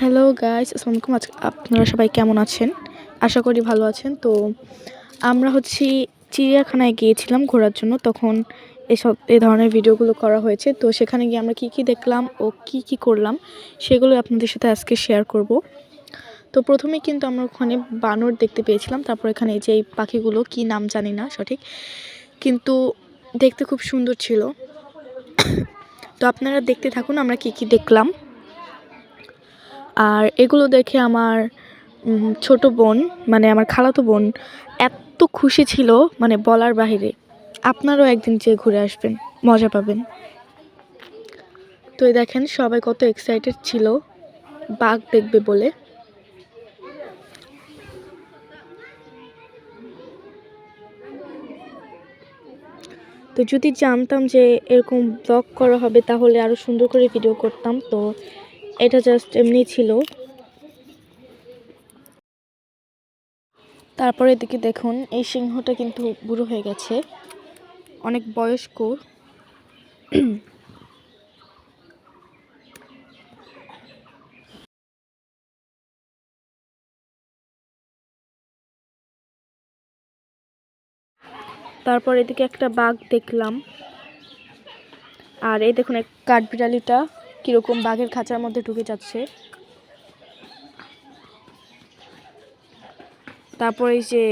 Hello guys, আসসালামু আলাইকুম। আজকে আপনারা সবাই কেমন আছেন? আশা করি ভালো আছেন। তো আমরা চিড়িয়াখানায় গিয়েছিলাম ঘোরার জন্য। তখন এই ধরনের ভিডিওগুলো করা হয়েছে। তো সেখানে গিয়ে আমরা কি দেখলাম ও কি করলাম সেগুলো আপনাদের সাথে আজকে শেয়ার করব। তো প্রথমেই কিন্তু আমরা ওখানে বানর দেখতে পেয়েছিলাম। তারপর এখানে এই যে এই পাখিগুলো কি নাম জানি না সঠিক, কিন্তু দেখতে খুব সুন্দর ছিল। তো আপনারা দেখতে থাকুন আমরা কি দেখলাম। আর এগুলো দেখে আমার ছোট বোন, মানে আমার খালাতো বোন, এত খুশি ছিল, মানে বলার বাহিরে। আপনারাও একদিন যেয়ে ঘুরে আসবেন, মজা পাবেন। তো এই দেখেন সবাই কত এক্সাইটেড ছিল বাঘ দেখবে বলে। তো যদি জানতাম যে এরকম ব্লগ করা হবে তাহলে আরও সুন্দর করে ভিডিও করতাম। তো এটা জাস্ট এমনি ছিল। তারপরে এদিকে দেখুন, এই সিংহটা কিন্তু বুড়ো হয়ে গেছে, অনেক বয়স্ক। তারপর এদিকে একটা বাঘ দেখলাম। আর এই দেখুন এক কাঠবিড়ালিটা কীরকম বাঘের খাঁচার মধ্যে ঢুকে যাচ্ছে। তারপর এই যে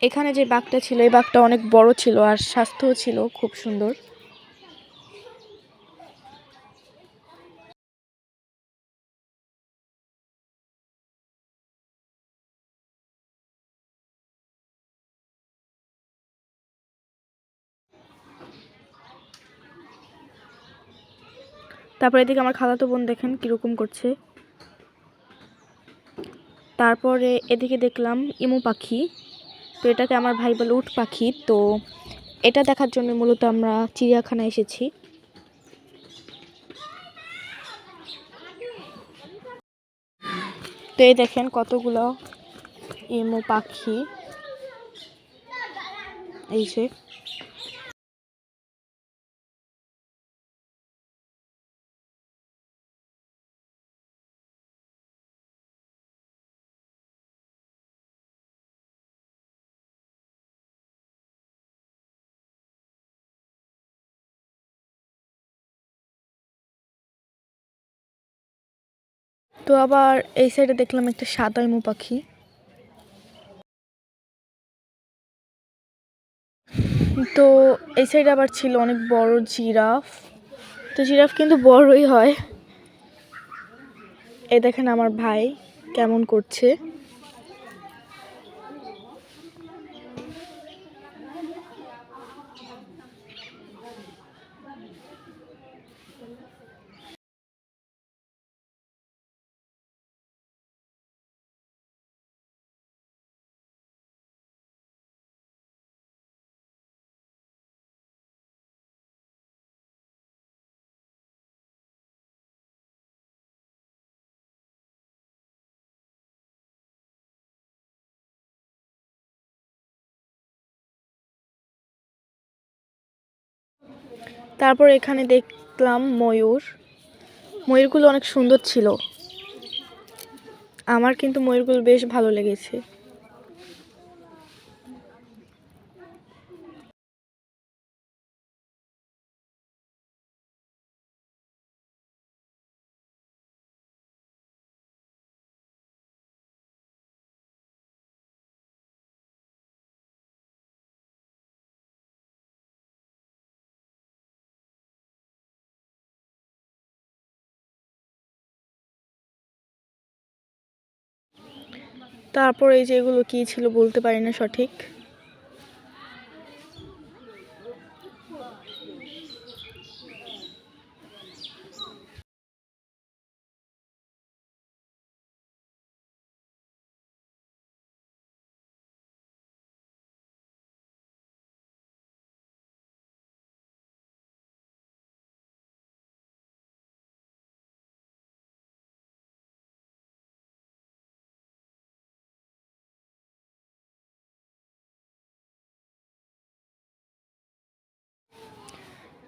এখানে যে বাঘটা ছিল, এই বাঘটা অনেক বড় ছিল আর স্বাস্থ্যও ছিল খুব সুন্দর। তারপর এদিকে আমার খালাতো বোন দেখেন কীরকম করছে। তারপরে এদিকে দেখলাম ইমু পাখি। তো এটাকে আমার ভাই বলে উট পাখি। তো এটা দেখার জন্য মূলত আমরা চিড়িয়াখানায় এসেছি। তো এই দেখেন কতগুলো ইমু পাখি, এই যে। তো আবার এই সাইডে দেখলাম একটা সাদা ইমু পাখি। তো এই সাইডে আবার ছিল অনেক বড় জিরাফ। তো জিরাফ কিন্তু বড়ই হয়। এই দেখেন আমার ভাই কেমন করছে। তারপর এখানে দেখলাম ময়ূর। ময়ূরগুলো অনেক সুন্দর ছিল, আমার কিন্তু ময়ূরগুলো বেশ ভালো লেগেছে। তারপর এই যে এগুলো কী ছিল বলতে পারি না সঠিক।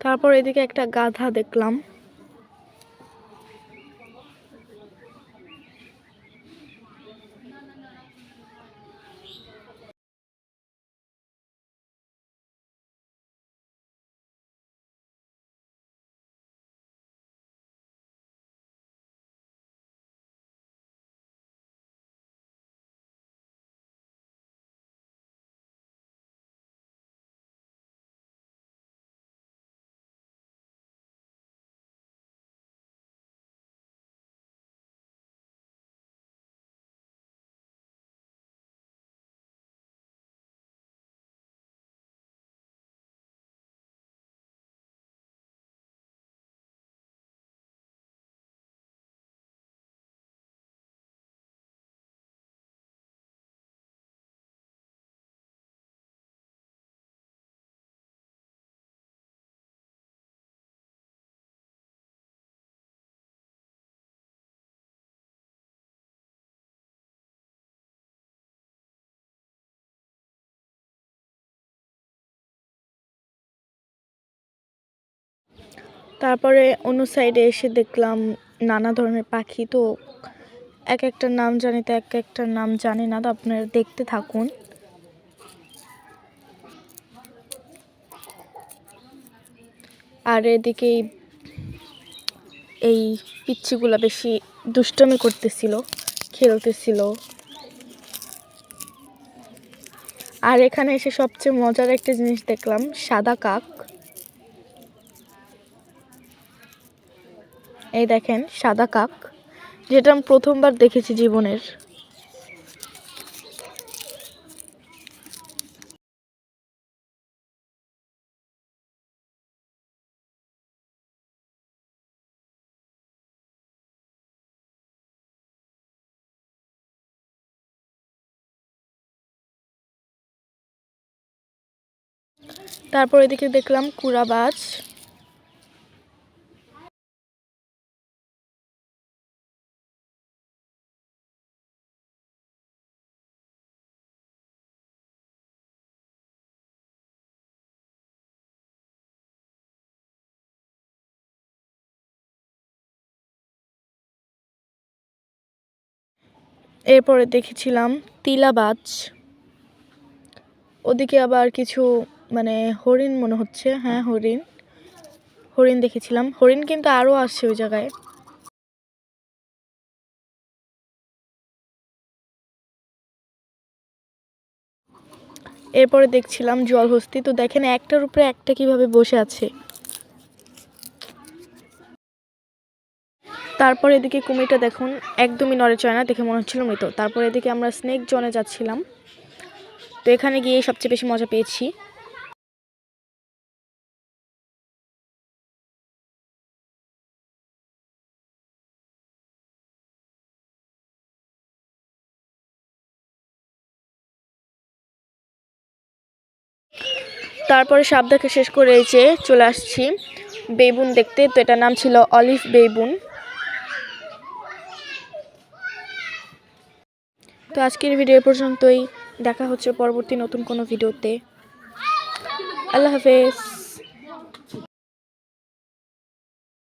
তারপর এদিকে একটা গাধা দেখলাম। তারপরে অন্য সাইডে এসে দেখলাম নানা ধরনের পাখি। তো এক একটার নাম জানি, তো এক একটার নাম জানি না, তো আপনারা দেখতে থাকুন। আর এদিকে এই পিচ্চিগুলো বেশি দুষ্টামি করতেছিল, খেলতেছিল। আর এখানে এসে সবচেয়ে মজার একটা জিনিস দেখলাম, সাদা কাক। এই দেখেন সাদা কাক, যেটা আমি প্রথমবার দেখেছি জীবনের। তারপর এদিকে দেখলাম কুড়াবাজ। এরপরে দেখেছিলাম তিলাবাজ। ওদিকে আবার কিছু মানে হরিণ মনে হচ্ছে, হ্যাঁ হরিণ, হরিণ দেখেছিলাম। হরিণ কিন্তু আরও আসছে ওই জায়গায়। এরপরে দেখছিলাম জলহস্তী। তো দেখেন একটার উপরে একটা কিভাবে বসে আছে। তারপর এদিকে কুমিরটা দেখুন একদমই নড়ে চড়ে না, দেখে মনে হচ্ছিল মৃত। তারপর এদিকে আমরা স্নেক জোনে যাচ্ছিলাম, তো এখানে গিয়ে সবচেয়ে বেশি মজা পেয়েছি। তারপরে সাপ দেখা শেষ করে এই যে চলে আসছি বেবুন দেখতে। তো এটার নাম ছিল অলিভ বেবুন। তো আজকের ভিডিও পর্যন্তই, দেখা হচ্ছে পরবর্তী নতুন কোনো ভিডিওতে। আল্লাহ হাফেজ।